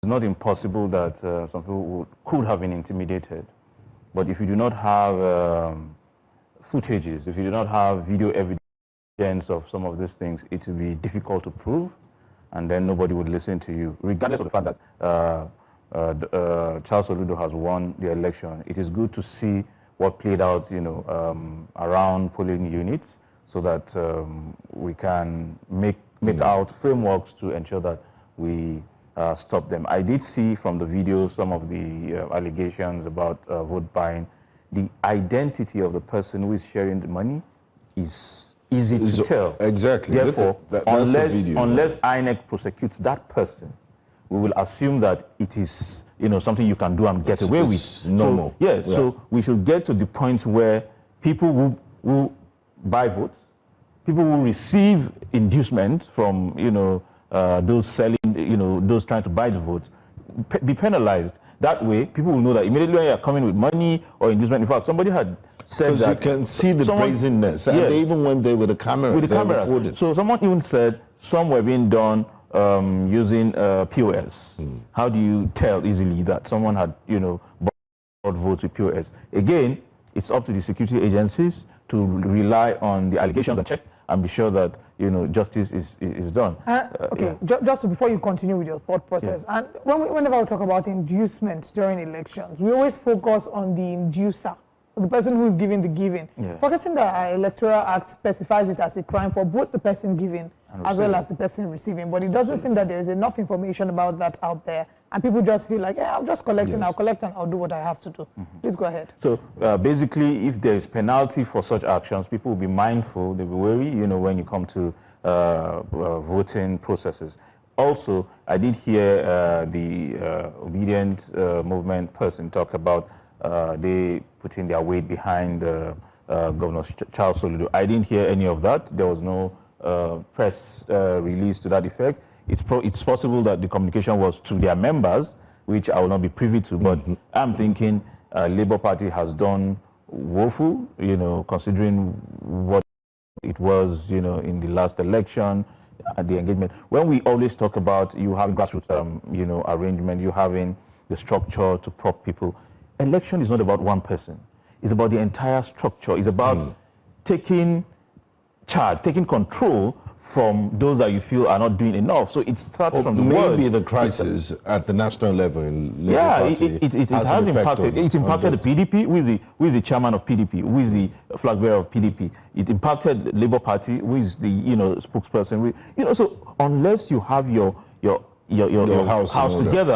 not impossible that some people could have been intimidated. But if you do not have footages, if you do not have video evidence of some of these things, it will be difficult to prove, and then nobody would listen to you, regardless of the fact that Charles Oludo has won the election. It is good to see what played out, around polling units, so that we can make out frameworks to ensure that we stop them. I did see from the video some of the allegations about vote buying. The identity of the person who is sharing the money is easy to tell. Exactly. Therefore, unless INEC prosecutes that person, we will assume that it is something you can do and get away with. Normal. So, so we should get to the point where people who buy votes, people who receive inducement from those selling, those trying to buy the votes, be penalized. That way, people will know that immediately when you are coming with money or inducement. In fact, somebody had said that you can see the brazenness, and they even went there with a camera. With the camera. So someone even said some were being done using POS. How do you tell easily that someone had, bought votes with POS? Again, it's up to the security agencies to rely on the allegations and check and be sure that justice is done. Okay, just before you continue with your thought process, and whenever we talk about inducement during elections, we always focus on the inducer, the person who is giving the giving, forgetting that our Electoral Act specifies it as a crime for both the person giving as well as the person receiving. But it doesn't seem that there is enough information about that out there, and people just feel like, I'm just collecting, I'll collect and I'll do what I have to do. Please go ahead. So basically, if there is penalty for such actions, people will be mindful, they'll be wary, when you come to voting processes. Also, I did hear the obedient movement person talk about they putting their weight behind Governor Charles Oludo. I didn't hear any of that. There was no press release to that effect. It's possible that the communication was to their members, which I will not be privy to, but I'm thinking Labour Party has done woeful, considering what it was, in the last election, the engagement. When we always talk about you having grassroots, arrangement, you having the structure to prop people, election is not about one person. It's about the entire structure. It's about taking charge, taking control from those that you feel are not doing enough. So it starts from the words. Maybe the crisis at the national level in Labour Party it has impacted. It impacted the PDP, who is the chairman of PDP, who is the flag bearer of PDP. It impacted the Labour Party, who is the spokesperson. So unless you have your house together.